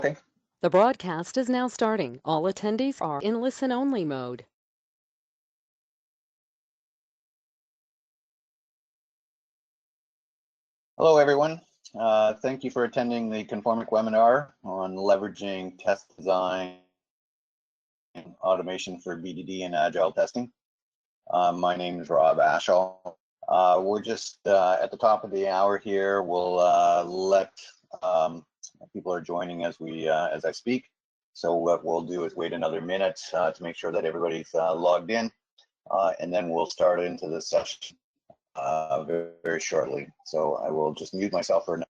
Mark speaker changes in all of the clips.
Speaker 1: Okay.
Speaker 2: The broadcast is now starting. All attendees are in listen-only mode.
Speaker 1: Hello, everyone. Thank you for attending the Conformiq webinar on leveraging test design and automation for BDD and Agile testing. My name is Rob Ashall. We're just at the top of the hour here. We'll let people are joining as I speak. So what we'll do is wait another minute to make sure that everybody's logged in, and then we'll start into the session very, very shortly. So I will just mute myself for now.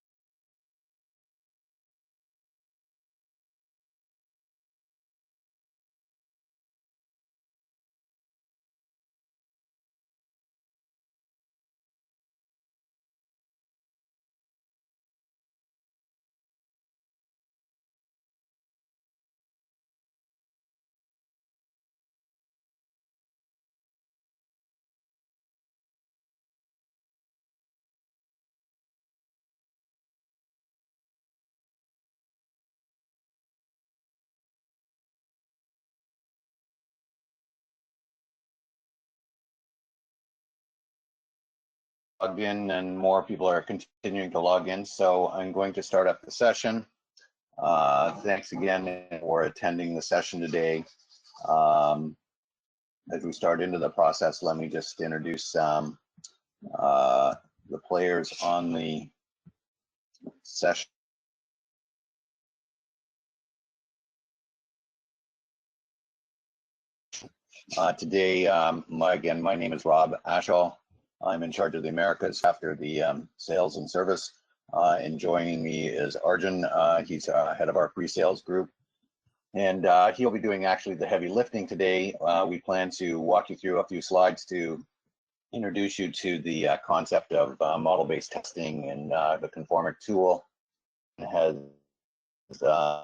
Speaker 1: Logged in, and more people are continuing to log in. So I'm going to start up the session. Thanks again for attending the session today. As we start into the process, let me just introduce the players on the session. Today, my name is Rob Ashall. I'm in charge of the Americas after the sales and service. And joining me is Arjun. He's head of our pre-sales group. And he'll be doing actually the heavy lifting today. We plan to walk you through a few slides to introduce you to the concept of model-based testing and the Conformiq tool. It has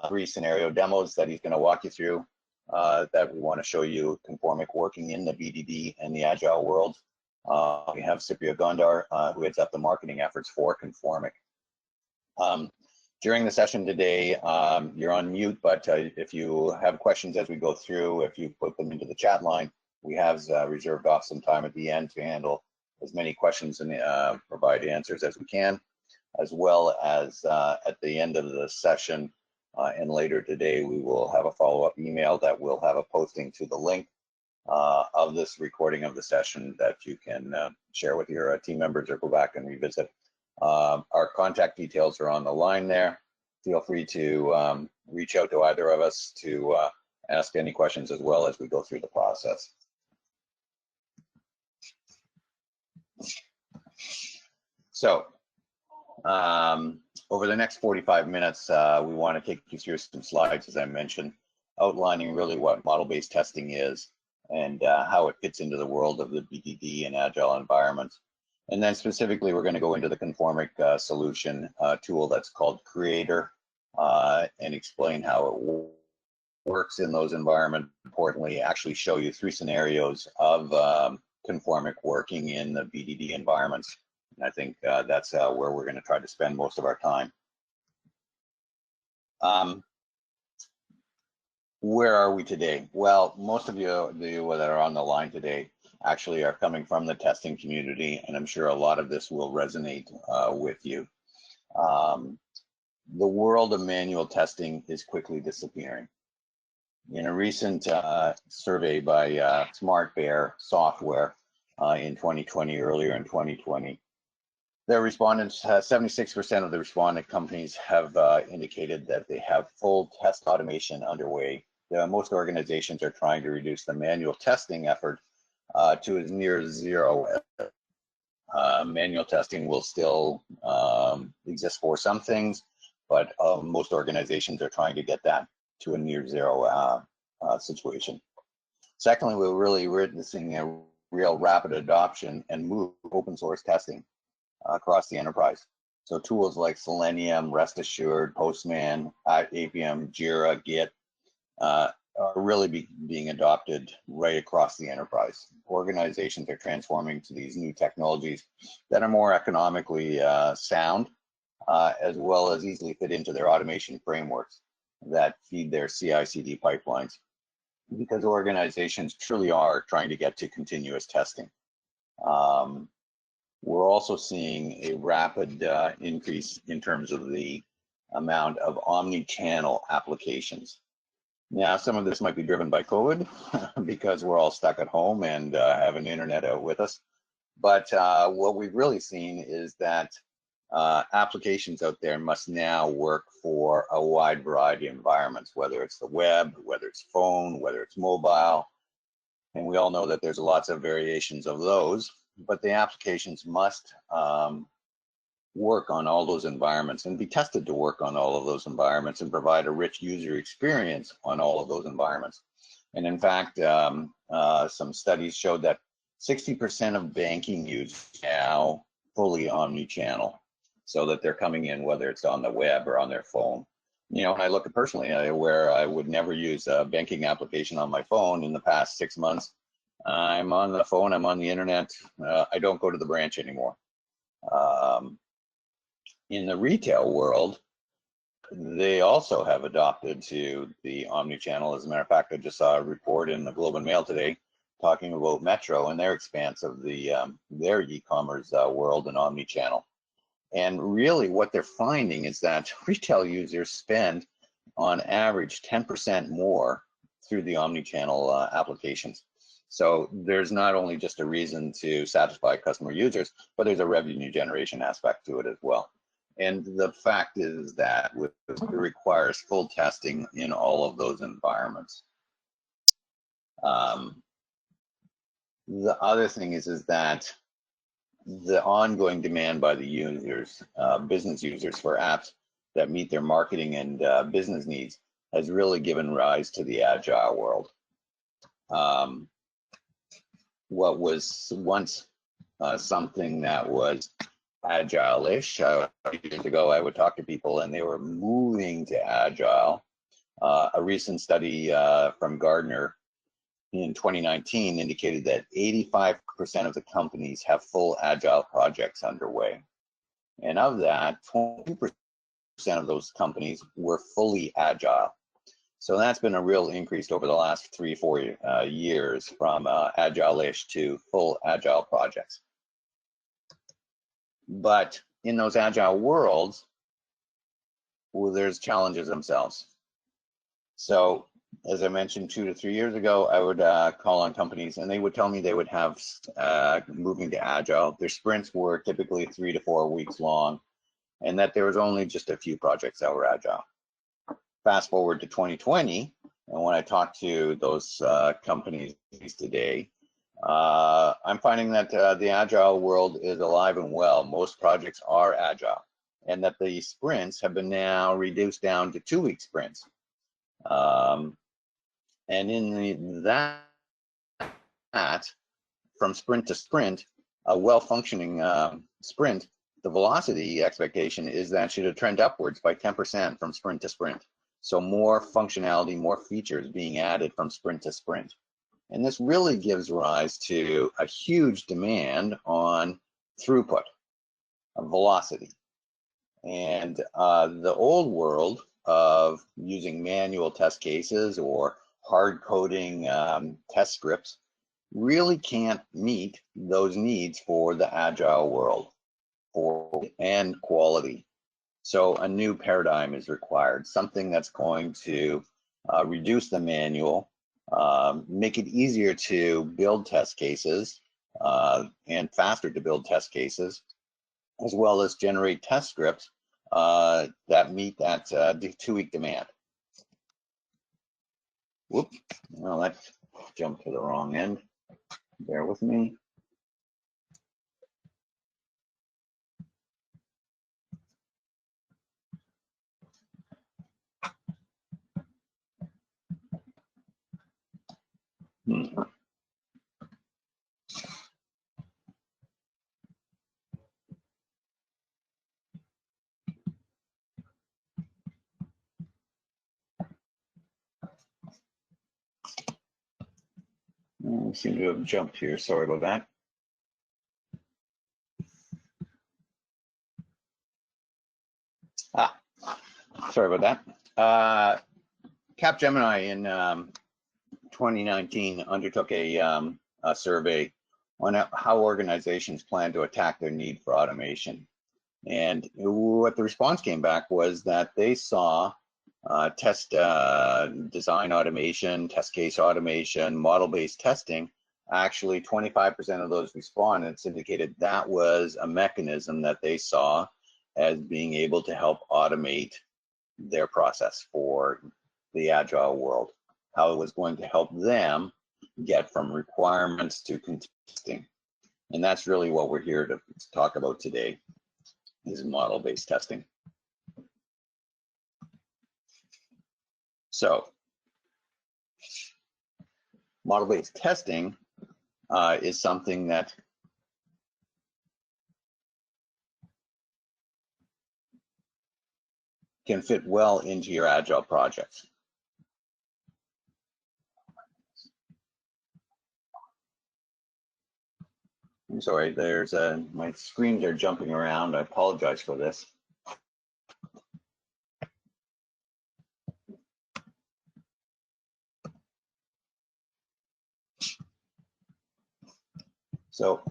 Speaker 1: 3 scenario demos that he's going to walk you through that we want to show you Conformiq working in the BDD and the Agile world. We have Cypriya Gondar, who heads up the marketing efforts for Conformiq. During the session today, you're on mute, but if you have questions as we go through, if you put them into the chat line, we have reserved off some time at the end to handle as many questions and provide answers as we can, as well as at the end of the session and later today, we will have a follow-up email that will have a posting to the link of this recording of the session that you can share with your team members or go back and revisit. Our contact details are on the line there. Feel free to reach out to either of us to ask any questions as well as we go through the process. So over the next 45 minutes, we want to take you through some slides, as I mentioned, outlining really what model-based testing is and how it fits into the world of the BDD and Agile environments. And then specifically, we're going to go into the Conformiq solution tool that's called Creator and explain how it works in those environments. Importantly, actually show you 3 scenarios of Conformiq working in the BDD environments. And I think that's where we're going to try to spend most of our time. Where are we today? Well, most of you that are on the line today actually are coming from the testing community, and I'm sure a lot of this will resonate with you. The world of manual testing is quickly disappearing. In a recent survey by Smart Bear Software in 2020, earlier in 2020, their respondents, 76% of the respondent companies have indicated that they have full test automation underway. Most organizations are trying to reduce the manual testing effort to as near zero. Manual testing will still exist for some things, but most organizations are trying to get that to a near zero situation. Secondly, we're really witnessing a real rapid adoption and move to open source testing across the enterprise. So tools like Selenium, Rest Assured, Postman, APM, Jira, Git are really being adopted right across the enterprise. Organizations are transforming to these new technologies that are more economically sound, as well as easily fit into their automation frameworks. that feed their CI/CD pipelines, because organizations truly are trying to get to continuous testing. We're also seeing a rapid increase in terms of the amount of omni-channel applications. Now, some of this might be driven by COVID because we're all stuck at home and have an internet out with us. But what we've really seen is that applications out there must now work for a wide variety of environments, whether it's the web, whether it's phone, whether it's mobile. And we all know that there's lots of variations of those, but the applications must work on all those environments and be tested to work on all of those environments and provide a rich user experience on all of those environments. And in fact, some studies showed that 60% of banking users now fully omni-channel, so that they're coming in whether it's on the web or on their phone. You know, when I look at personally, where I would never use a banking application on my phone in the past 6 months, I'm on the phone, I'm on the internet, I don't go to the branch anymore. In the retail world, they also have adopted to the omni-channel. As a matter of fact, I just saw a report in the Globe and Mail today talking about Metro and their expanse of their e-commerce world and omni-channel. And really what they're finding is that retail users spend on average 10% more through the omni-channel applications. So there's not only just a reason to satisfy customer users, but there's a revenue generation aspect to it as well. And the fact is that it requires full testing in all of those environments. The other thing is that the ongoing demand by the users, business users, for apps that meet their marketing and business needs has really given rise to the agile world. What was once something that was agile-ish, years ago I would talk to people and they were moving to agile. A recent study from Gartner in 2019 indicated that 85% of the companies have full agile projects underway. And of that, 20% of those companies were fully agile. So that's been a real increase over the last 3-4 years from agile-ish to full agile projects. But in those agile worlds, well, there's challenges themselves. So as I mentioned, 2 to 3 years ago, I would call on companies and they would tell me they would have moving to agile. Their sprints were typically 3 to 4 weeks long, and that there was only just a few projects that were agile. Fast forward to 2020, and when I talk to those companies today, I'm finding that the agile world is alive and well. Most projects are agile, and that the sprints have been now reduced down to 2-week sprints. And in that, from sprint to sprint, a well-functioning sprint, the velocity expectation is that should trend upwards by 10% from sprint to sprint. So more functionality, more features being added from sprint to sprint. And this really gives rise to a huge demand on throughput, velocity. And the old world of using manual test cases or hard coding test scripts really can't meet those needs for the agile world and quality. So a new paradigm is required, something that's going to reduce the manual, make it easier to build test cases and faster to build test cases, as well as generate test scripts that meet that 2-week demand. Whoops, well, let's jump to the wrong end. Bear with me. I seem to have jumped here. Sorry about that. Sorry about that. Capgemini in 2019 undertook a survey on how organizations plan to attack their need for automation. And what the response came back was that they saw test design automation, test case automation, model-based testing. Actually, 25% of those respondents indicated that was a mechanism that they saw as being able to help automate their process for the Agile world, how it was going to help them get from requirements to testing. And that's really what we're here to talk about today, is model-based testing. So, model-based testing is something that can fit well into your Agile projects. I'm sorry, there's my screens are jumping around. I apologize for this. So,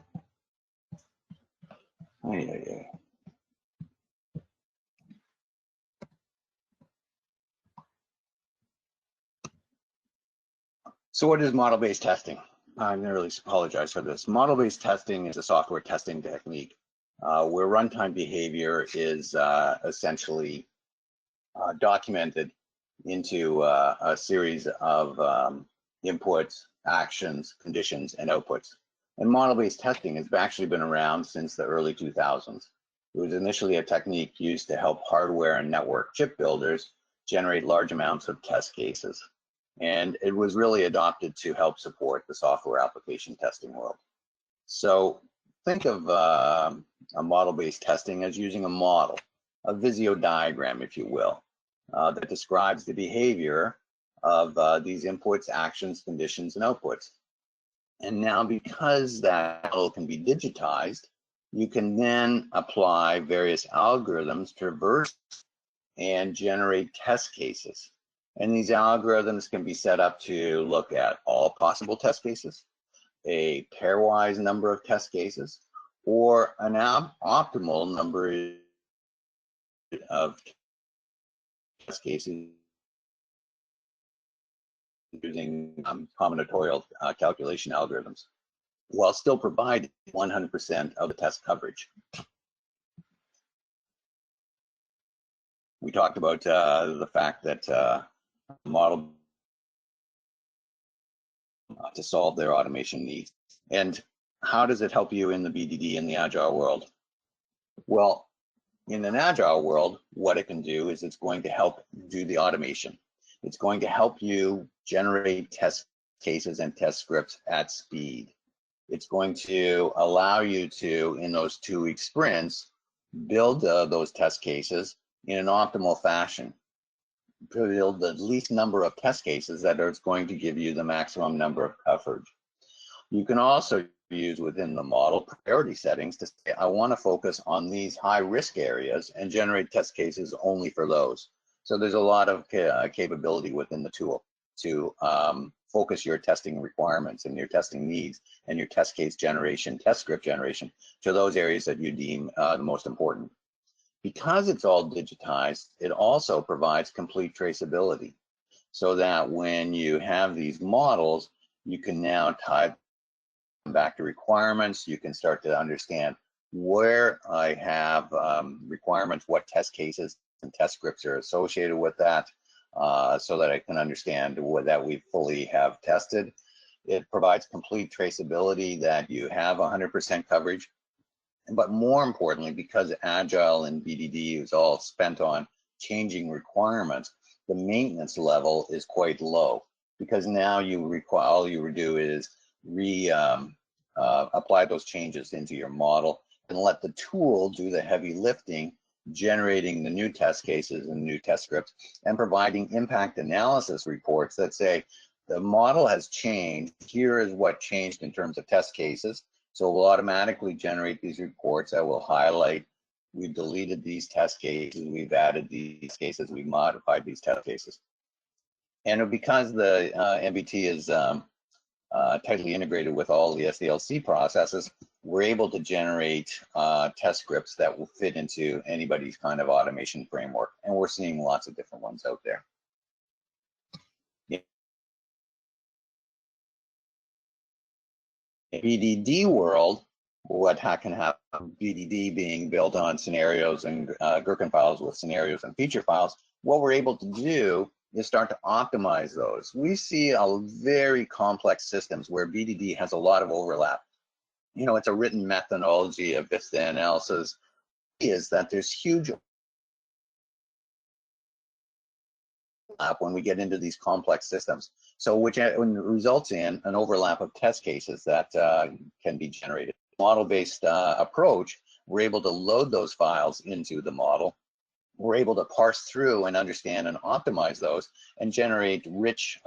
Speaker 1: So what is model-based testing? I really apologize for this. Model-based testing is a software testing technique where runtime behavior is essentially documented into a series of inputs, actions, conditions, and outputs. And model-based testing has actually been around since the early 2000s. It was initially a technique used to help hardware and network chip builders generate large amounts of test cases. And it was really adopted to help support the software application testing world. So think of a model-based testing as using a model, a Visio diagram, if you will, that describes the behavior of these inputs, actions, conditions, and outputs. And now, because that model can be digitized, you can then apply various algorithms to reverse and generate test cases. And these algorithms can be set up to look at all possible test cases, a pairwise number of test cases, or an optimal number of test cases using combinatorial calculation algorithms, while still providing 100% of the test coverage. We talked about the fact that model to solve their automation needs. And how does it help you in the BDD in the Agile world? Well, in an Agile world, what it can do is it's going to help do the automation. It's going to help you generate test cases and test scripts at speed. It's going to allow you to, in those 2-week sprints, build those test cases in an optimal fashion. Build the least number of test cases that are going to give you the maximum number of coverage. You can also use within the model priority settings to say, I want to focus on these high risk areas and generate test cases only for those. So there's a lot of capability within the tool to focus your testing requirements and your testing needs and your test case generation, test script generation to those areas that you deem the most important. Because it's all digitized, it also provides complete traceability so that when you have these models, you can now tie them back to requirements. You can start to understand where I have requirements, what test cases and test scripts are associated with that, so that I can understand what that we fully have tested. It provides complete traceability that you have 100% coverage. But more importantly, because Agile and BDD is all spent on changing requirements, the maintenance level is quite low, because now all you do is apply those changes into your model and let the tool do the heavy lifting, generating the new test cases and new test scripts, and providing impact analysis reports that say the model has changed. Here is what changed in terms of test cases. So we'll automatically generate these reports that will highlight, we've deleted these test cases, we've added these cases, we've modified these test cases. And because the MBT is tightly integrated with all the SDLC processes, we're able to generate test scripts that will fit into anybody's kind of automation framework. And we're seeing lots of different ones out there. In BDD world, what can happen, BDD being built on scenarios and Gherkin files with scenarios and feature files, what we're able to do is start to optimize those. We see a very complex systems where BDD has a lot of overlap. You know, it's a written methodology of Vista analysis, is that there's huge overlap when we get into these complex systems. So which results in an overlap of test cases that can be generated. Model-based approach, we're able to load those files into the model. We're able to parse through and understand and optimize those and generate rich,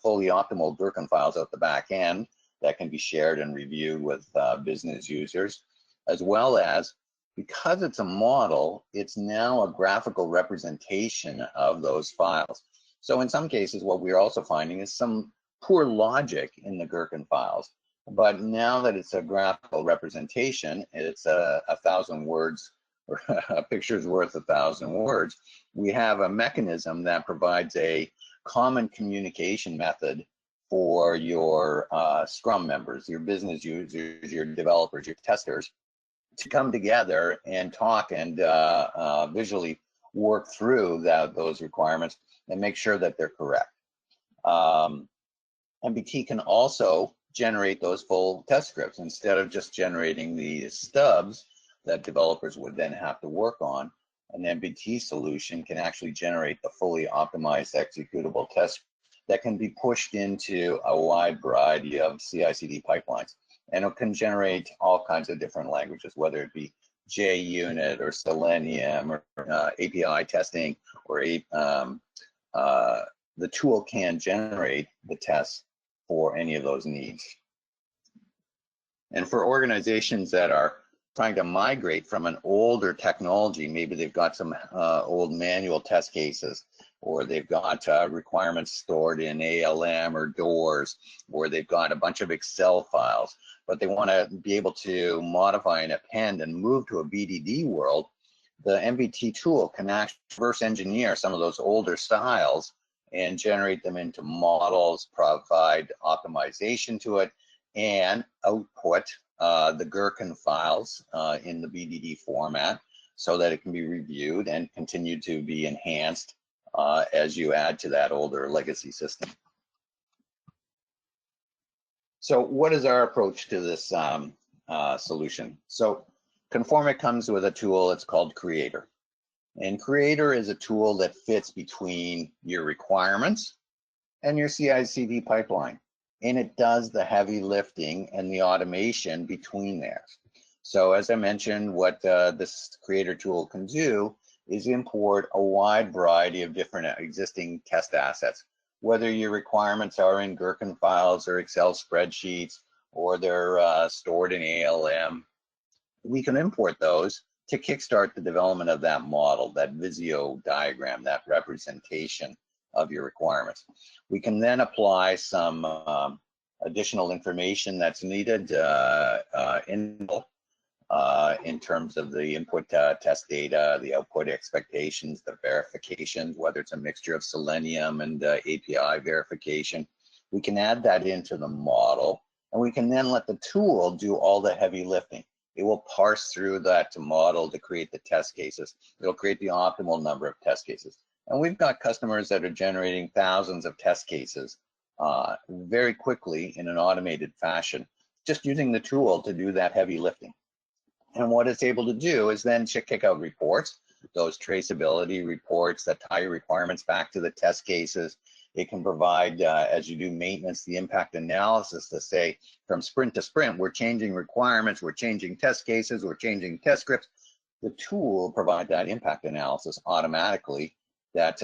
Speaker 1: fully optimal Gherkin files out the back end that can be shared and reviewed with business users, as well as, because it's a model, it's now a graphical representation of those files. So in some cases, what we're also finding is some poor logic in the Gherkin files. But now that it's a graphical representation, it's 1,000 words, or a picture's worth 1,000 words. We have a mechanism that provides a common communication method for your Scrum members, your business users, your developers, your testers, to come together and talk and visually work through those requirements and make sure that they're correct. MBT can also generate those full test scripts instead of just generating the stubs that developers would then have to work on. An MBT solution can actually generate the fully optimized executable test that can be pushed into a wide variety of CI/CD pipelines. And it can generate all kinds of different languages, whether it be JUnit or Selenium or API testing, or the tool can generate the tests for any of those needs. And for organizations that are trying to migrate from an older technology, maybe they've got some old manual test cases, or they've got requirements stored in ALM or DOORS, or they've got a bunch of Excel files, but they want to be able to modify and append and move to a BDD world. The MBT tool can actually reverse engineer some of those older styles and generate them into models, provide optimization to it, and output the Gherkin files in the BDD format so that it can be reviewed and continue to be enhanced as you add to that older legacy system. So what is our approach to this solution? So Conformiq comes with a tool, it's called Creator. And Creator is a tool that fits between your requirements and your CI/CD pipeline. And it does the heavy lifting and the automation between there. So as I mentioned, what this Creator tool can do is import a wide variety of different existing test assets, whether your requirements are in Gherkin files or Excel spreadsheets, or they're stored in ALM. We can import those to kickstart the development of that model, that Visio diagram, that representation of your requirements. We can then apply some additional information that's needed in terms of the input test data, the output expectations, the verifications, whether it's a mixture of Selenium and API verification. We can add that into the model, and we can then let the tool do all the heavy lifting. It will parse through that model to create the test cases. It'll create the optimal number of test cases. And we've got customers that are generating thousands of test cases very quickly in an automated fashion, just using the tool to do that heavy lifting. And what it's able to do is then kick out reports, those traceability reports that tie your requirements back to the test cases. It can provide, as you do maintenance, the impact analysis to say, from sprint to sprint, we're changing requirements, we're changing test cases, we're changing test scripts. The tool will provide that impact analysis automatically that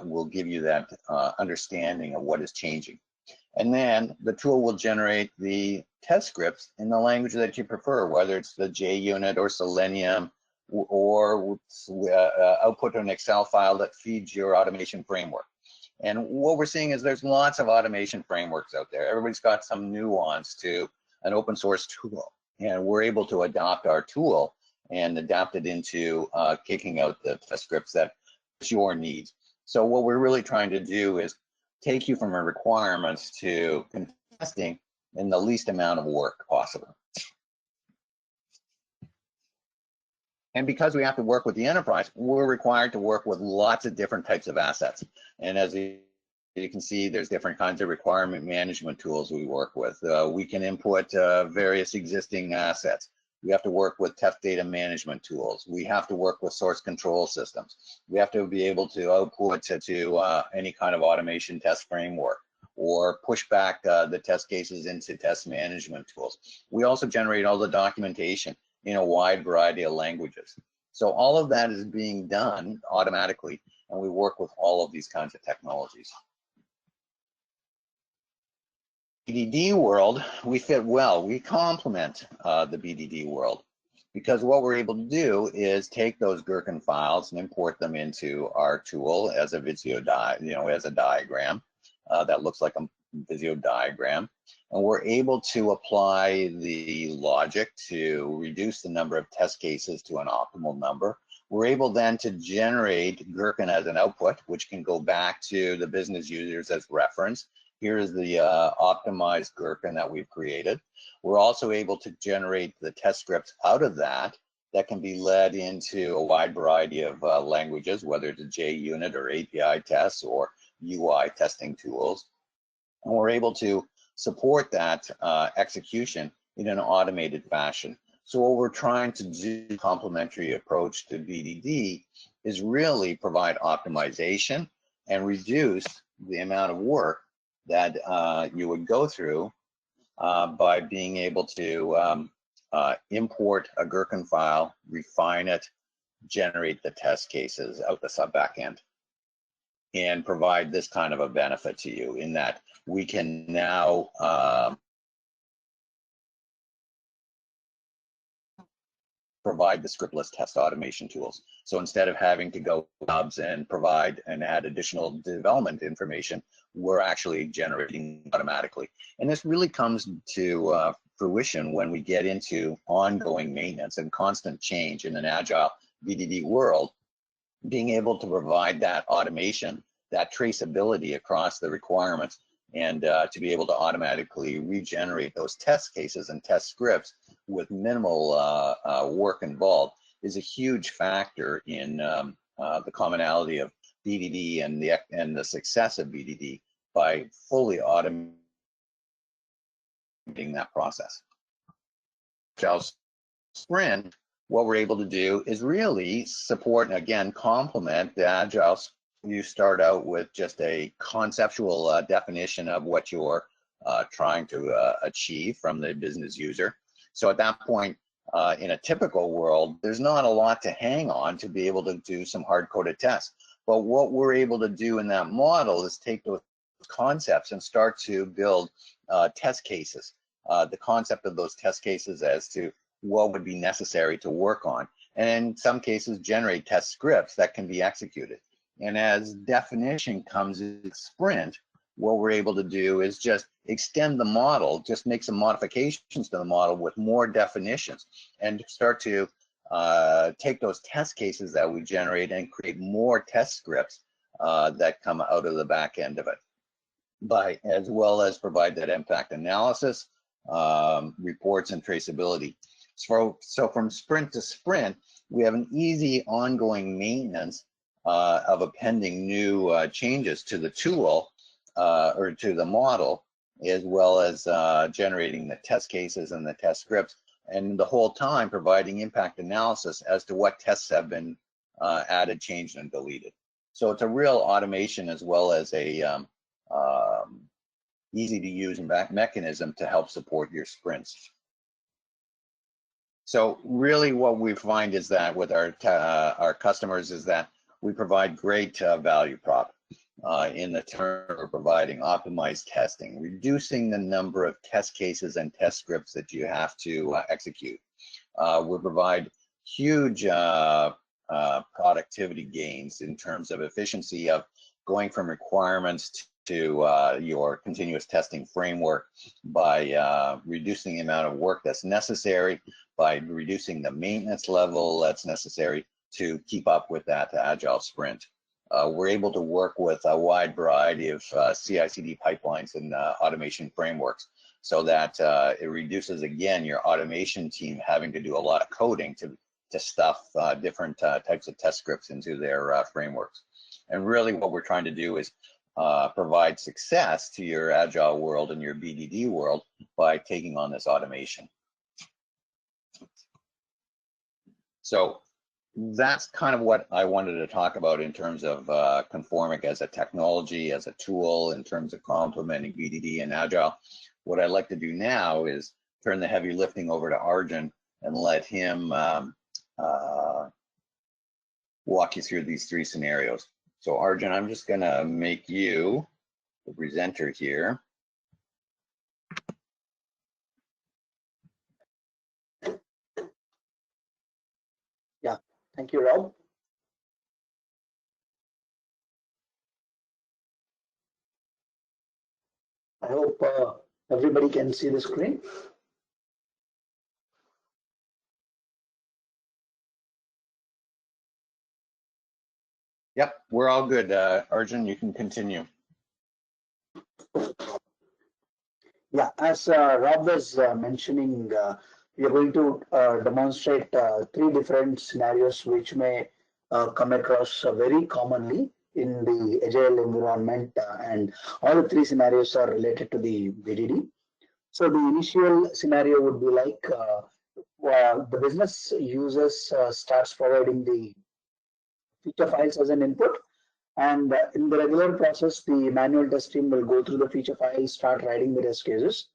Speaker 1: will give you that understanding of what is changing. And then the tool will generate the test scripts in the language that you prefer, whether it's the JUnit or Selenium, or output an Excel file that feeds your automation framework. And what we're seeing is there's lots of automation frameworks out there. Everybody's got some nuance to an open source tool, and we're able to adopt our tool and adapt it into kicking out the test scripts that fit your needs. So what we're really trying to do is take you from a requirements to testing in the least amount of work possible. And because we have to work with the enterprise, we're required to work with lots of different types of assets. And as you can see, there's different kinds of requirement management tools we work with. We can input various existing assets. We have to work with test data management tools. We have to work with source control systems. We have to be able to output to any kind of automation test framework, or push back the test cases into test management tools. We also generate all the documentation in a wide variety of languages. So all of that is being done automatically, and we work with all of these kinds of technologies. BDD world, we fit well. We complement the BDD world, because what we're able to do is take those Gherkin files and import them into our tool as a as a diagram that looks like a Visio diagram, and we're able to apply the logic to reduce the number of test cases to an optimal number. We're able then to generate Gherkin as an output, which can go back to the business users as reference. Here is the optimized Gherkin that we've created. We're also able to generate the test scripts out of that can be led into a wide variety of languages, whether it's a JUnit or API tests or UI testing tools. And we're able to support that execution in an automated fashion. So what we're trying to do, complementary approach to BDD, is really provide optimization and reduce the amount of work that you would go through by being able to import a Gherkin file, refine it, generate the test cases out the sub backend, and provide this kind of a benefit to you in that we can now provide the scriptless test automation tools. So instead of having to go hubs and provide and add additional development information, we're actually generating automatically. And this really comes to fruition when we get into ongoing maintenance and constant change in an agile BDD world. Being able to provide that automation, that traceability across the requirements, and to be able to automatically regenerate those test cases and test scripts with minimal work involved is a huge factor in the commonality of BDD and the success of BDD by fully automating that process. Agile Sprint, what we're able to do is really support and again complement the Agile. You start out with just a conceptual definition of what you're trying to achieve from the business user. So at that point, in a typical world, there's not a lot to hang on to be able to do some hard-coded tests. But what we're able to do in that model is take those concepts and start to build test cases. The concept of those test cases as to what would be necessary to work on, and in some cases generate test scripts that can be executed. And as definition comes in Sprint, what we're able to do is just extend the model, just make some modifications to the model with more definitions, and start to take those test cases that we generate and create more test scripts that come out of the back end of it, as well as provide that impact analysis, reports, and traceability. So from sprint to sprint, we have an easy ongoing maintenance of appending new changes to the tool or to the model, as well as generating the test cases and the test scripts, and the whole time providing impact analysis as to what tests have been added, changed, and deleted. So it's a real automation as well as a easy to use mechanism to help support your sprints. So really what we find is that with our customers is that we provide great value prop in the term of providing optimized testing, reducing the number of test cases and test scripts that you have to execute. We provide huge productivity gains in terms of efficiency of going from requirements to your continuous testing framework by reducing the amount of work that's necessary, by reducing the maintenance level that's necessary to keep up with that agile sprint. We're able to work with a wide variety of CI/CD pipelines and automation frameworks so that it reduces, again, your automation team having to do a lot of coding to stuff different types of test scripts into their frameworks. And really what we're trying to do is provide success to your agile world and your BDD world by taking on this automation. So that's kind of what I wanted to talk about in terms of Conformiq as a technology, as a tool, in terms of complementing BDD and Agile. What I'd like to do now is turn the heavy lifting over to Arjun and let him walk you through these three scenarios. So Arjun, I'm just gonna make you the presenter here.
Speaker 3: Yeah, thank you, Rob. I hope everybody can see the screen.
Speaker 1: Yep, we're all good. Arjun, you can continue.
Speaker 3: Yeah, as Rob was mentioning, we are going to demonstrate three different scenarios which may come across very commonly in the agile environment, and all the three scenarios are related to the BDD. So the initial scenario would be like the business users starts providing the feature files as an input, and in the regular process, the manual test team will go through the feature files, start writing the test cases,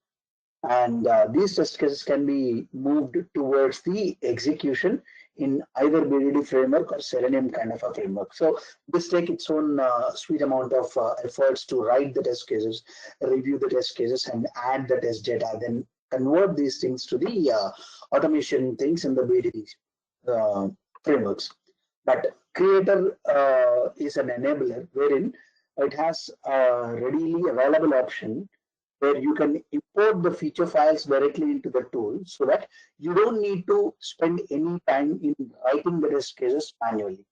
Speaker 3: and these test cases can be moved towards the execution in either BDD framework or Selenium kind of a framework. So this take its own sweet amount of efforts to write the test cases, review the test cases, and add the test data, then convert these things to the automation things in the BDD frameworks. But Creator is an enabler wherein it has a readily available option where you can import the feature files directly into the tool so that you don't need to spend any time in writing the test cases manually.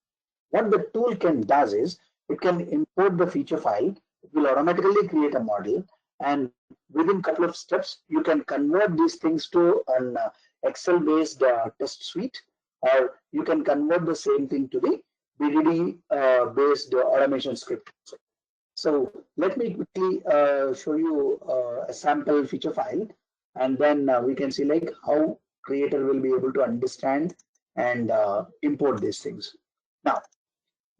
Speaker 3: What the tool can does is it can import the feature file, it will automatically create a model, and within a couple of steps, you can convert these things to an Excel-based test suite, or you can convert the same thing to the BDD-based automation script. So let me quickly show you a sample feature file, and then we can see like how Creator will be able to understand and import these things. Now,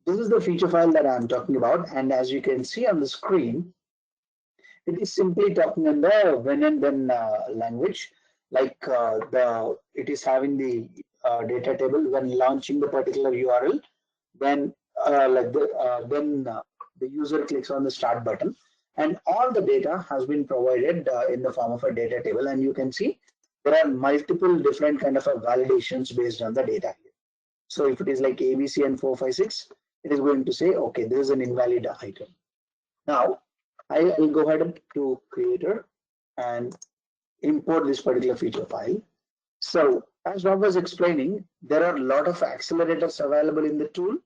Speaker 3: this is the feature file that I'm talking about, and as you can see on the screen, it is simply talking in the when and then language, like it is having the data table when launching the particular URL, then the user clicks on the start button, and all the data has been provided in the form of a data table, and you can see there are multiple different kind of validations based on the data here. So if it is like ABC and 456, it is going to say, okay, this is an invalid item. Now I will go ahead to Creator and import this particular feature file. So as Rob was explaining, there are a lot of accelerators available in the tool,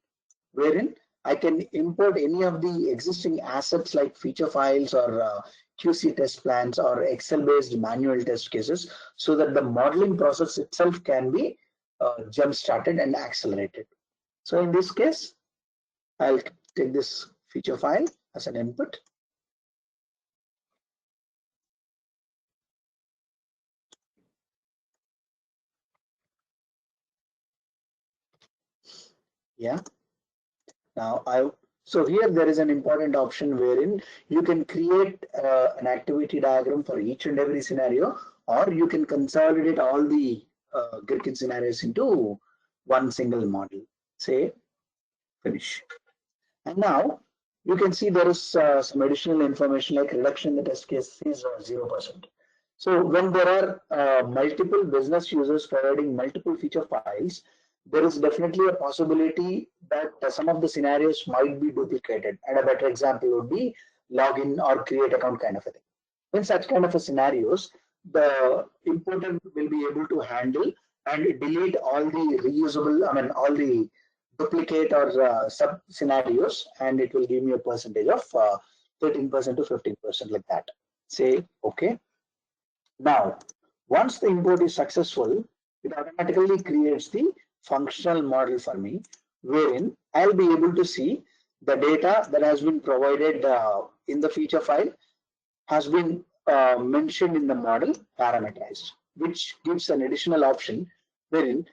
Speaker 3: wherein I can import any of the existing assets like feature files or QC test plans or Excel-based manual test cases so that the modeling process itself can be jump-started and accelerated. So in this case, I'll take this feature file as an input. Yeah. Now so here there is an important option wherein you can create an activity diagram for each and every scenario, or you can consolidate all the Gherkin scenarios into one single model. Say finish. And now you can see there is some additional information like reduction in the test case is 0%. So when there are multiple business users providing multiple feature files, there is definitely a possibility that some of the scenarios might be duplicated. And a better example would be login or create account kind of a thing. In such kind of a scenarios, the importer will be able to handle and delete all the reusable, all the duplicate or sub scenarios, and it will give me a percentage of 13% to 15% like that. Say, okay. Now, once the import is successful, it automatically creates the functional model for me, wherein I'll be able to see the data that has been provided in the feature file has been mentioned in the model parameterized, which gives an additional option wherein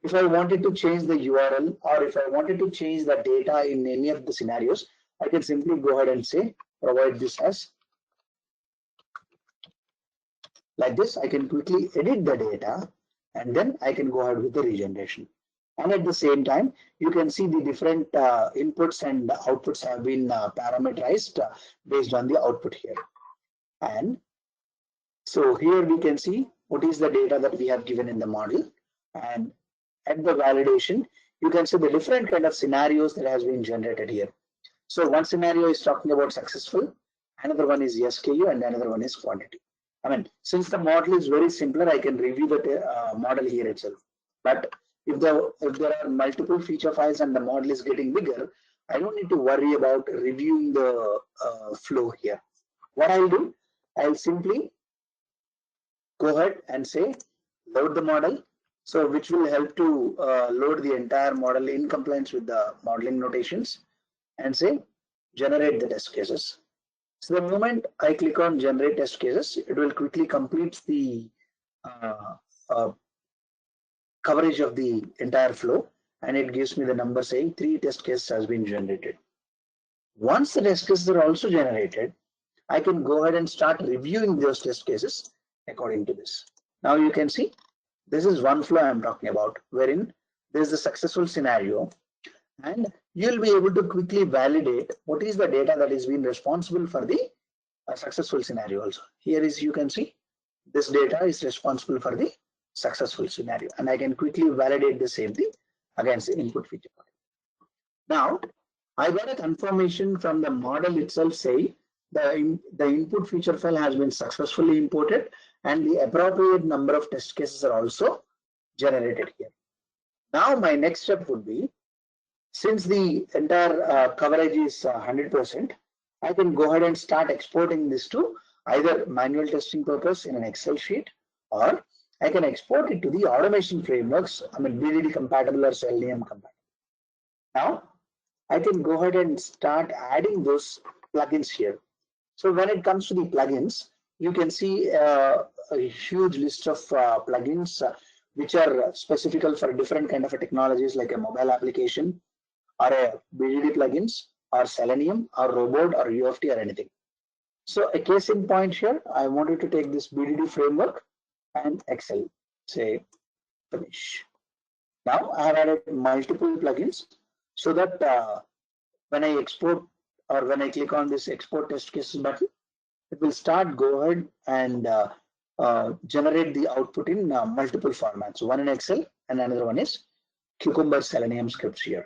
Speaker 3: if I wanted to change the URL or if I wanted to change the data in any of the scenarios, I can simply go ahead and say provide this as like this. I can quickly edit the data and then I can go ahead with the regeneration. And at the same time, you can see the different inputs and outputs have been parameterized based on the output here. And so here we can see what is the data that we have given in the model. And at the validation, you can see the different kind of scenarios that has been generated here. So one scenario is talking about successful, another one is SKU, and another one is quantity. Since the model is very simpler, I can review the model here itself. But if there are multiple feature files and the model is getting bigger, I don't need to worry about reviewing the flow here. What I'll do, I'll simply go ahead and say load the model, so which will help to load the entire model in compliance with the modeling notations, and say generate the test cases. So the moment I click on generate test cases, it will quickly complete the coverage of the entire flow, and it gives me the number saying 3 test cases has been generated. Once the test cases are also generated, I can go ahead and start reviewing those test cases according to this. Now you can see this is one flow I'm talking about, wherein there is a successful scenario, and you'll be able to quickly validate what is the data that is being responsible for the successful scenario also. Here is, you can see this data is responsible for the successful scenario, and I can quickly validate the same thing against the input feature file. Now I got a confirmation from the model itself saying the input feature file has been successfully imported and the appropriate number of test cases are also generated here. Now my next step would be, since the entire coverage is 100%, I can go ahead and start exporting this to either manual testing purpose in an Excel sheet, or I can export it to the automation frameworks, BDD compatible or Selenium compatible. Now I can go ahead and start adding those plugins here. So when it comes to the plugins, you can see a huge list of plugins which are specific for different kind of technologies like a mobile application or a BDD plugins or Selenium or Robot or UFT or anything. So a case in point here, I wanted to take this BDD framework and Excel, say finish. Now I have added multiple plugins so that when I export or when I click on this export test cases button, it will start go ahead and generate the output in multiple formats. One in Excel and another one is Cucumber Selenium scripts here.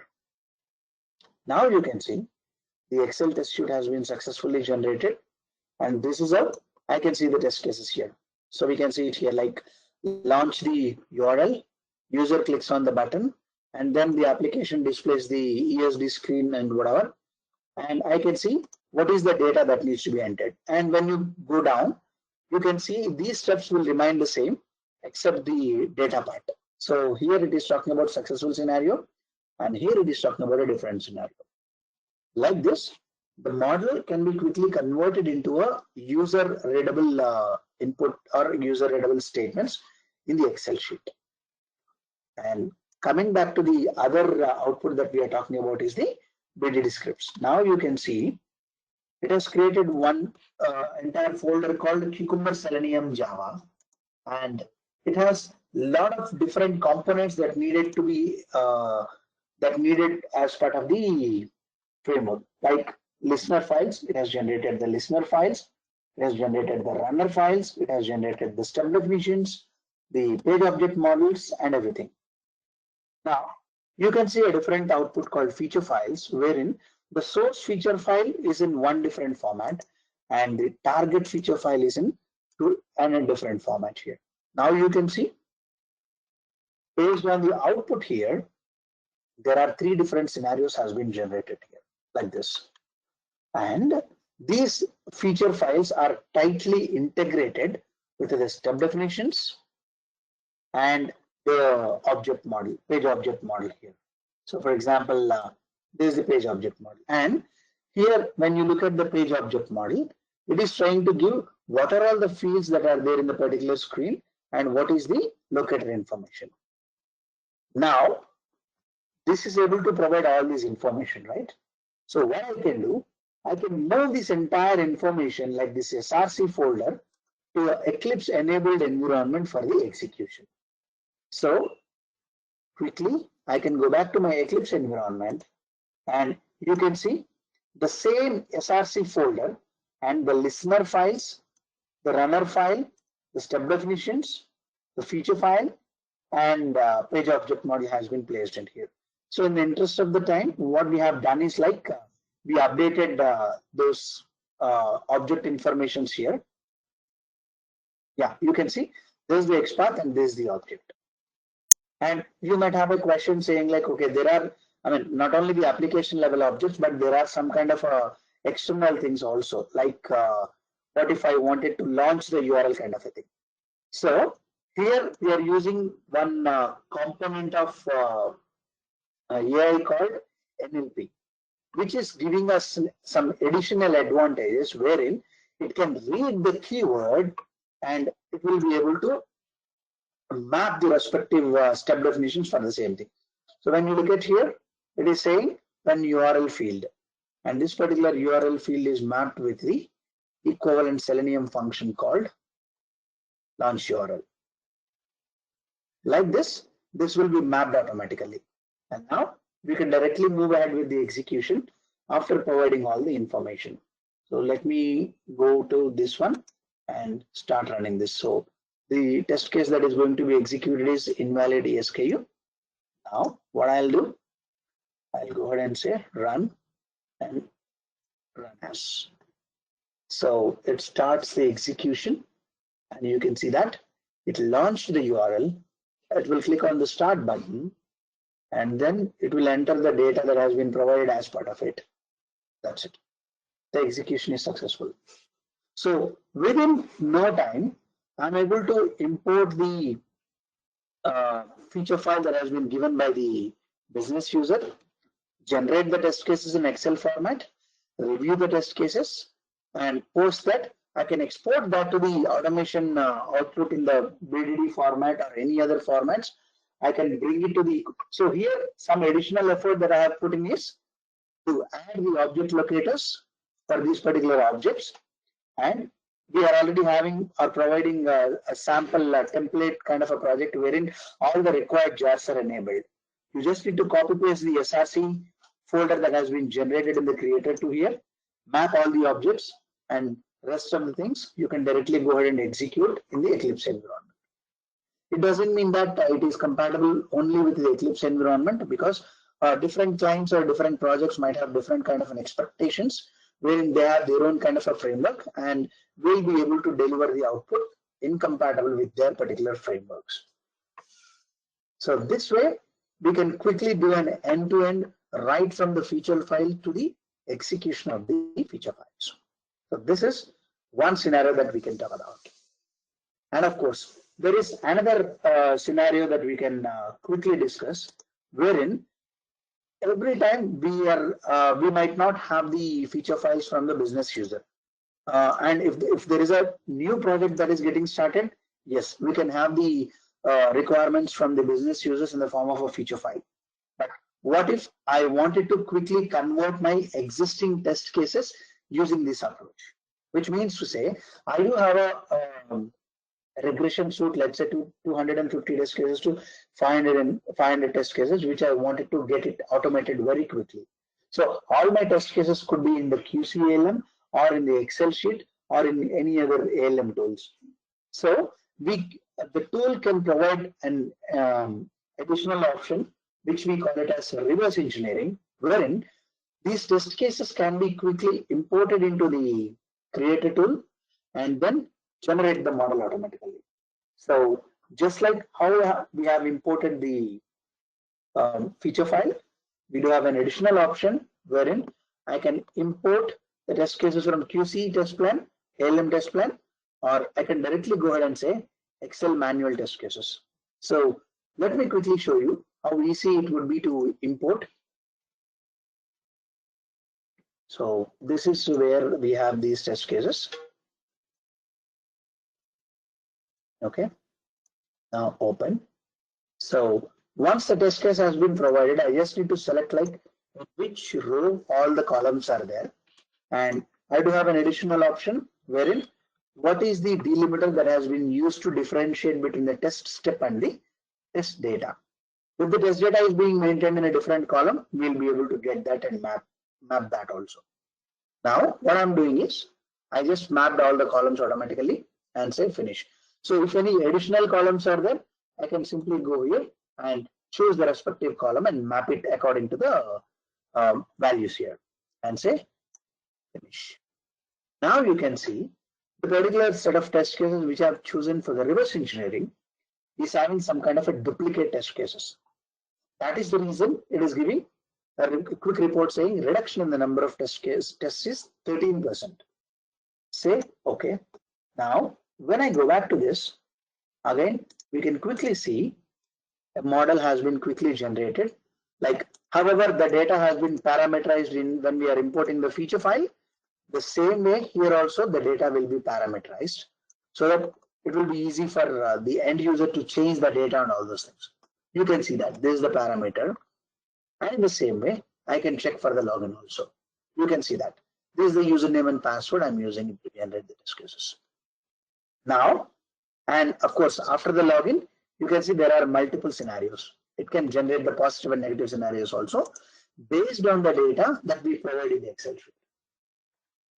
Speaker 3: Now you can see the Excel test sheet has been successfully generated, and this is how I can see the test cases here. So we can see it here, like launch the URL, user clicks on the button, and then the application displays the ESD screen and whatever. And I can see what is the data that needs to be entered. And when you go down, you can see these steps will remain the same except the data part. So here it is talking about successful scenario, and here it is talking about a different scenario. Like this, the model can be quickly converted into a user readable input or user readable statements in the Excel sheet. And coming back to the other output that we are talking about is the BDD scripts. Now you can see it has created one entire folder called Cucumber Selenium Java, and it has a lot of different components that needed to be as part of the framework, like listener files. It has generated the listener files, it has generated the runner files, it has generated the step definitions, the page object models, and everything. Now, you can see a different output called feature files, wherein the source feature file is in one different format and the target feature file is in a different format here. Now you can see, based on the output here, there are three different scenarios has been generated here, like this. And these feature files are tightly integrated with the step definitions and the object model, page object model here. So for example, this is the page object model. And here, when you look at the page object model, it is trying to give what are all the fields that are there in the particular screen and what is the locator information. Now, this is able to provide all this information, right? So what I can do, I can move this entire information like this SRC folder to an Eclipse enabled environment for the execution. So quickly, I can go back to my Eclipse environment and you can see the same SRC folder and the listener files, the runner file, the step definitions, the feature file, and page object model has been placed in here. So in the interest of the time, what we have done is like we updated those object informations here. Yeah, you can see this is the XPath and this is the object. And you might have a question saying like, okay, there are, I mean, not only the application level objects, but there are some kind of external things also, like what if I wanted to launch the URL kind of a thing. So here we are using one component of AI called NLP, which is giving us some additional advantages wherein it can read the keyword and it will be able to map the respective step definitions for the same thing. So when you look at here, it is saying an URL field, and this particular URL field is mapped with the equivalent Selenium function called launch URL. Like this will be mapped automatically. And now we can directly move ahead with the execution after providing all the information. So let me go to this one and start running this. So the test case that is going to be executed is invalid ESKU. Now what I'll do, I'll go ahead and say run and run as. So it starts the execution and you can see that it launched the URL. It will click on the start button and then it will enter the data that has been provided as part of it. That's it. The execution is successful. So within no time, I'm able to import the feature file that has been given by the business user, generate the test cases in Excel format, review the test cases, and post that. I can export that to the automation output in the BDD format or any other formats. I can bring it to the, so here some additional effort that I have put in is to add the object locators for these particular objects. And we are already having or providing a sample template kind of a project wherein all the required jars are enabled. You just need to copy paste the SRC folder that has been generated in the creator to here, map all the objects, and rest of the things you can directly go ahead and execute in the Eclipse environment. It doesn't mean that it is compatible only with the Eclipse environment, because different clients or different projects might have different kind of an expectations wherein they have their own kind of a framework and will be able to deliver the output incompatible with their particular frameworks. So this way we can quickly do an end-to-end right from the feature file to the execution of the feature files. So this is one scenario that we can talk about. And of course, there is another scenario that we can quickly discuss, wherein every time we might not have the feature files from the business user. And if there is a new project that is getting started, yes, we can have the requirements from the business users in the form of a feature file. But what if I wanted to quickly convert my existing test cases using this approach? Which means to say, I do have a regression suite, let's say 250 test cases to 500 test cases, which I wanted to get it automated very quickly. So all my test cases could be in the QC ALM or in the Excel sheet or in any other ALM tools. So the tool can provide an additional option which we call it as reverse engineering, wherein these test cases can be quickly imported into the creator tool and then generate the model automatically. So just like how we have imported the feature file, we do have an additional option wherein I can import the test cases from QC test plan, ALM test plan, or I can directly go ahead and say Excel manual test cases. So let me quickly show you how easy it would be to import. So this is where we have these test cases. Okay, now open. So once the test case has been provided, I just need to select like which row all the columns are there. And I do have an additional option wherein what is the delimiter that has been used to differentiate between the test step and the test data. If the test data is being maintained in a different column, we'll be able to get that and map that also. Now what I'm doing is I just mapped all the columns automatically and say finish. So if any additional columns are there, I can simply go here and choose the respective column and map it according to the values here and say finish. Now you can see the particular set of test cases which I have chosen for the reverse engineering is having some kind of a duplicate test cases. That is the reason it is giving a quick report saying reduction in the number of tests is 13%. Say okay. Now when I go back to this, again we can quickly see a model has been quickly generated. Like however the data has been parameterized in when we are importing the feature file, the same way here also the data will be parameterized so that it will be easy for the end user to change the data and all those things. You can see that this is the parameter, and in the same way I can check for the login also. You can see that this is the username and password I'm using it to generate the test cases. Now, and of course after the login, you can see there are multiple scenarios. It can generate the positive and negative scenarios also based on the data that we provide in the Excel sheet.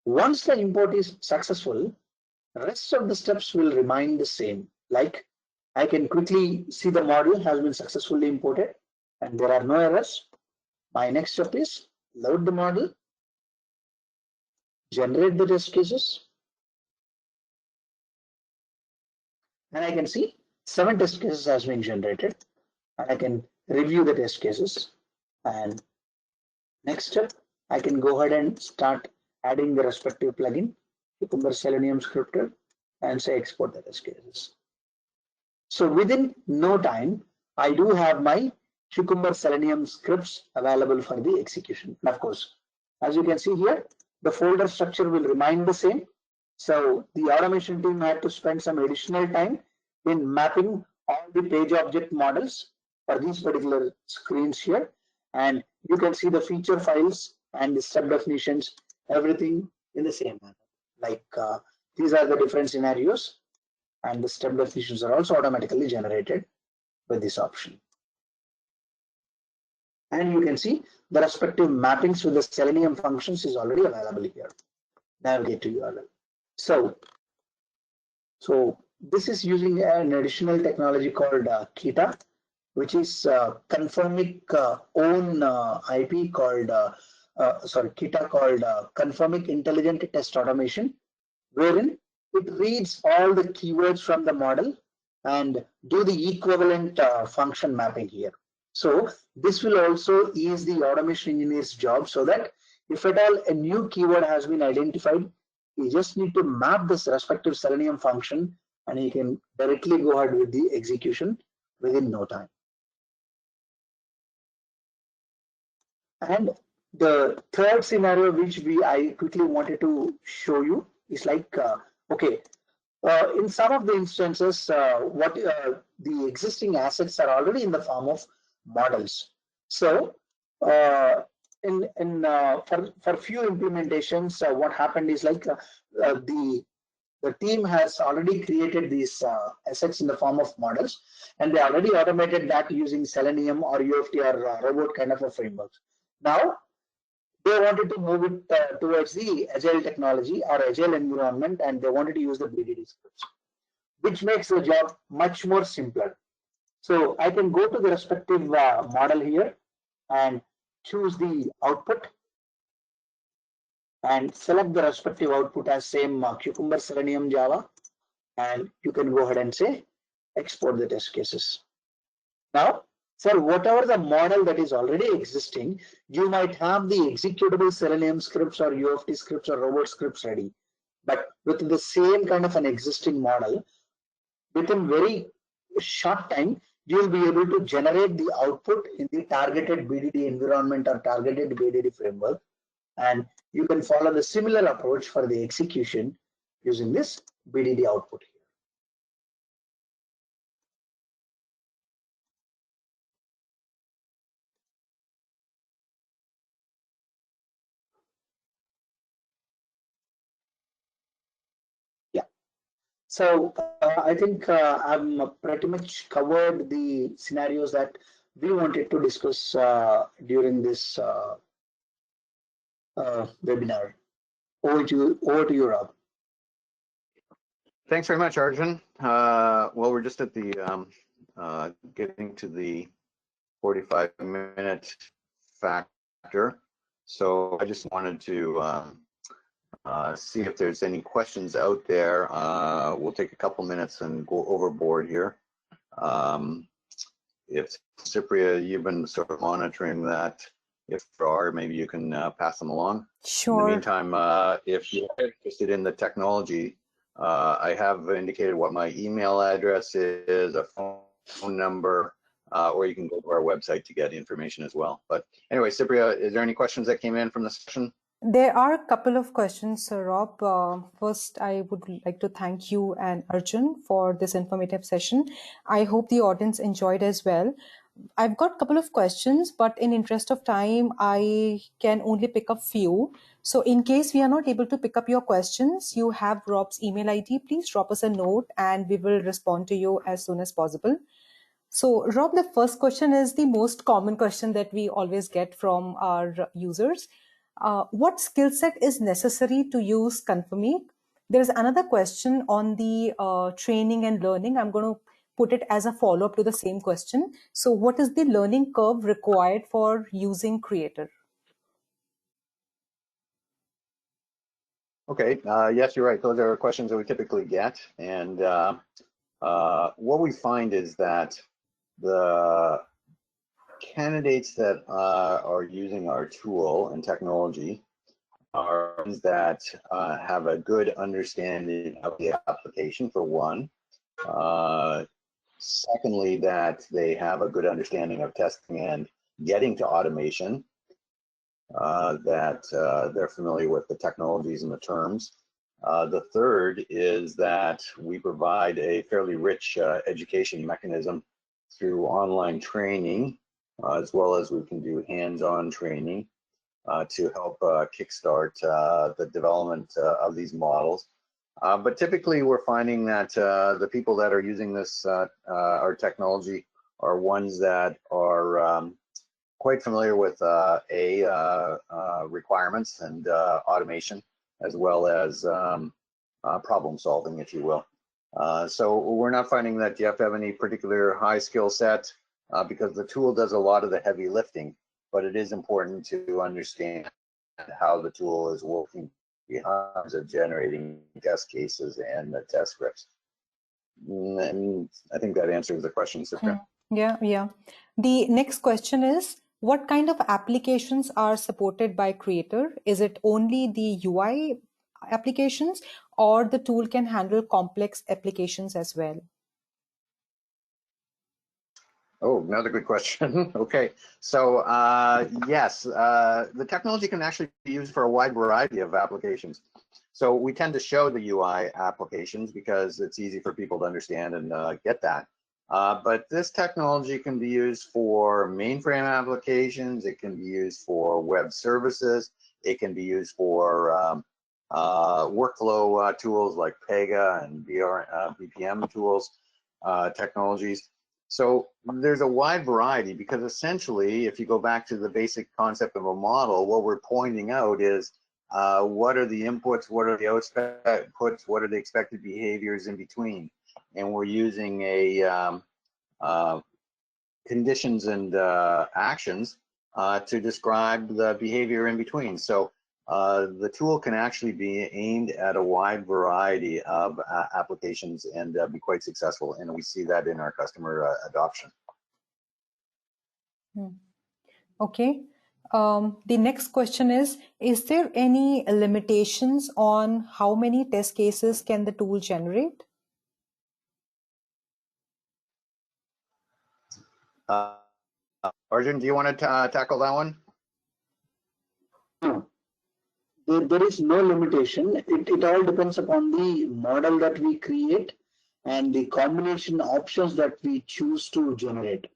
Speaker 3: Once the import is successful, the rest of the steps will remain the same. Like I can quickly see the model has been successfully imported and there are no errors. My next step is load the model, generate the test cases, and I can see 7 test cases has been generated, and I can review the test cases. And next step, I can go ahead and start adding the respective plugin, Cucumber Selenium Scripted, and say export the test cases. So within no time, I do have my Cucumber Selenium scripts available for the execution. And of course, as you can see here, the folder structure will remain the same. So the automation team had to spend some additional time in mapping all the page object models for these particular screens here. And you can see the feature files and the step definitions, everything in the same manner. Like these are the different scenarios, and the step definitions are also automatically generated with this option. And you can see the respective mappings with the Selenium functions is already available here. Navigate to URL. So this is using an additional technology called Kita, which is Conformiq own IP called Kita called Conformiq Intelligent Test Automation, wherein it reads all the keywords from the model and do the equivalent function mapping here. So this will also ease the automation engineer's job, so that if at all a new keyword has been identified, you just need to map this respective Selenium function and you can directly go ahead with the execution within no time. And the third scenario which I quickly wanted to show you is like, in some of the instances, the existing assets are already in the form of models. So for few implementations, what happened is like the team has already created these assets in the form of models, and they already automated that using Selenium or UFT or robot kind of a framework. Now they wanted to move it towards the agile technology or agile environment, and they wanted to use the BDD scripts, which makes the job much more simpler. So I can go to the respective model here and choose the output and select the respective output as same Cucumber, Selenium, Java, and you can go ahead and say export the test cases. Now, for whatever the model that is already existing, you might have the executable Selenium scripts or UFT scripts or robot scripts ready. But with the same kind of an existing model, within very short time, you will be able to generate the output in the targeted BDD environment or targeted BDD framework. And you can follow the similar approach for the execution using this BDD output. So I think I'm pretty much covered the scenarios that we wanted to discuss during this webinar. Over to you, Rob.
Speaker 1: Thanks very much, Arjun. Well, we're just at the getting to the 45-minute factor. So I just wanted to see if there's any questions out there. We'll take a couple minutes and go overboard here. If Cypria, you've been sort of monitoring that, if there are, maybe you can pass them along.
Speaker 4: Sure.
Speaker 1: In the meantime, if you're interested in the technology, I have indicated what my email address is, a phone number, or you can go to our website to get information as well. But anyway, Cypria, is there any questions that came in from the session?
Speaker 4: There are a couple of questions, Sir Rob. First, I would like to thank you and Arjun for this informative session. I hope the audience enjoyed as well. I've got a couple of questions, but in interest of time, I can only pick up few. So in case we are not able to pick up your questions, you have Rob's email ID. Please drop us a note and we will respond to you as soon as possible. So Rob, the first question is the most common question that we always get from our users. What skill set is necessary to use Conformiq? There's another question on the training and learning. I'm going to put it as a follow-up to the same question. So what is the learning curve required for using Creator?
Speaker 1: Okay, yes, you're right. Those are questions that we typically get. And what we find is that the candidates that are using our tool and technology are ones that have a good understanding of the application, for one. Secondly, that they have a good understanding of testing and getting to automation, that they're familiar with the technologies and the terms. The third is that we provide a fairly rich education mechanism through online training, as well as we can do hands-on training to help kickstart the development of these models. But typically we're finding that the people that are using this, our technology, are ones that are quite familiar with requirements and automation, as well as problem solving, if you will. So we're not finding that you have to have any particular high skill set because the tool does a lot of the heavy lifting, but it is important to understand how the tool is working behind of generating test cases and the test scripts. And I think that answers the question, Cypria.
Speaker 4: Yeah. The next question is, what kind of applications are supported by Creator? Is it only the UI applications, or the tool can handle complex applications as well?
Speaker 1: Oh, another good question. Okay, so yes, the technology can actually be used for a wide variety of applications. So we tend to show the UI applications because it's easy for people to understand and get that. But this technology can be used for mainframe applications. It can be used for web services. It can be used for workflow tools like Pega and BPM tools, technologies. So there's a wide variety, because essentially, if you go back to the basic concept of a model, what we're pointing out is what are the inputs, what are the outputs, what are the expected behaviors in between. And we're using a conditions and actions to describe the behavior in between. So the tool can actually be aimed at a wide variety of applications and be quite successful. And we see that in our customer adoption.
Speaker 4: Okay. The next question is there any limitations on how many test cases can the tool generate?
Speaker 1: Arjun, do you want to tackle that one?
Speaker 3: No, there is no limitation. It all depends upon the model that we create and the combination options that we choose to generate.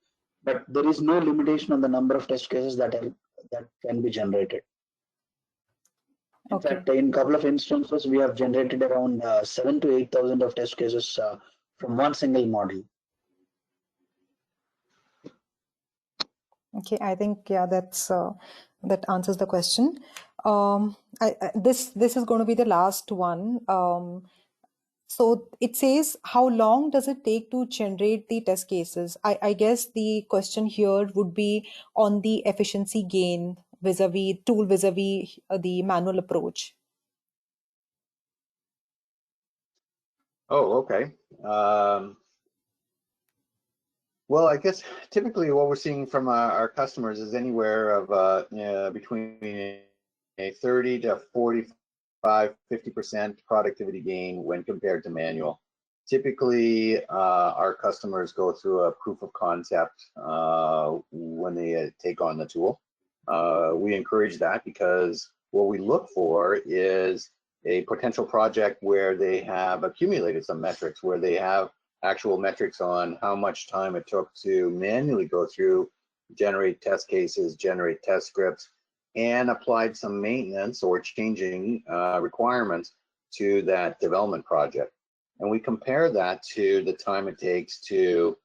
Speaker 3: But there is no limitation on the number of test cases that can be generated. In fact, in a couple of instances, we have generated around 7,000 to 8,000 of test cases from one single model.
Speaker 4: Okay, I think that answers the question. This is going to be the last one. So it says, how long does it take to generate the test cases? I guess the question here would be on the efficiency gain vis-a-vis the manual approach.
Speaker 1: Oh, okay. Well, I guess typically what we're seeing from our customers is anywhere of between a 30 to 45, 50% productivity gain when compared to manual. Typically, our customers go through a proof of concept when they take on the tool. We encourage that because what we look for is a potential project where they have accumulated some metrics, where they have actual metrics on how much time it took to manually go through, generate test cases, generate test scripts, and applied some maintenance or changing requirements to that development project. And we compare that to the time it takes to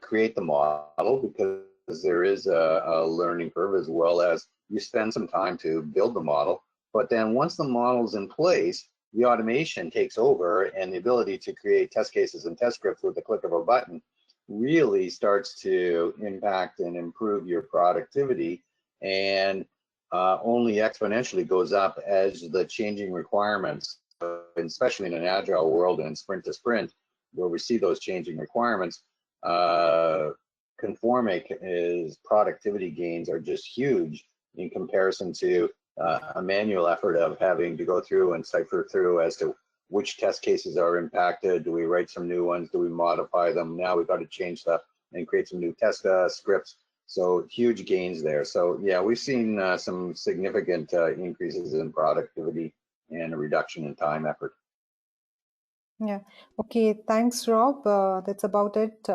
Speaker 1: create the model, because there is a learning curve, as well as you spend some time to build the model. But then once the model's in place, the automation takes over, and the ability to create test cases and test scripts with the click of a button really starts to impact and improve your productivity, and only exponentially goes up as the changing requirements, especially in an agile world and sprint to sprint, where we see those changing requirements. Conformiq productivity gains are just huge in comparison to a manual effort of having to go through and cipher through as to which test cases are impacted. Do we write some new ones? Do we modify them? Now we've got to change stuff and create some new test scripts. So huge gains there. So yeah, we've seen some significant increases in productivity and a reduction in time effort.
Speaker 4: Yeah. Okay. Thanks, Rob. That's about it.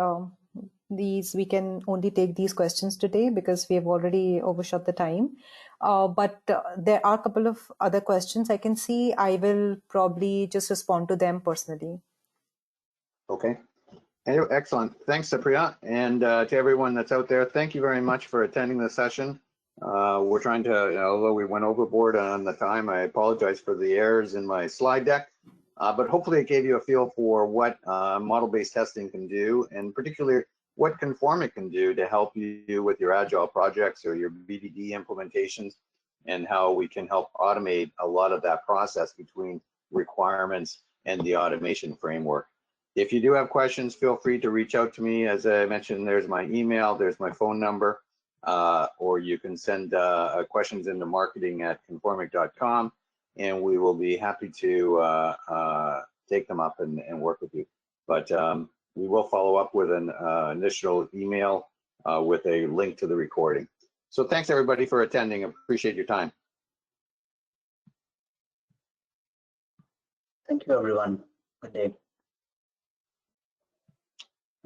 Speaker 4: We can only take these questions today because we have already overshot the time. But there are a couple of other questions I can see. I will probably just respond to them personally.
Speaker 1: Okay. Excellent. Thanks, Supriya. And to everyone that's out there, thank you very much for attending the session. We're trying to, although we went overboard on the time, I apologize for the errors in my slide deck. But hopefully it gave you a feel for what model-based testing can do, and particularly what Conformiq can do to help you with your agile projects or your BDD implementations, and how we can help automate a lot of that process between requirements and the automation framework. If you do have questions, feel free to reach out to me. As I mentioned, there's my email, there's my phone number, or you can send questions into marketing@conformiq.com, and we will be happy to take them up and work with you. But we will follow up with an initial email with a link to the recording. So thanks everybody for attending. Appreciate your time.
Speaker 3: Thank you, everyone. Good day.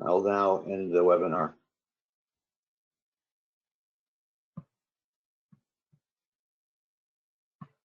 Speaker 1: I'll now end the webinar.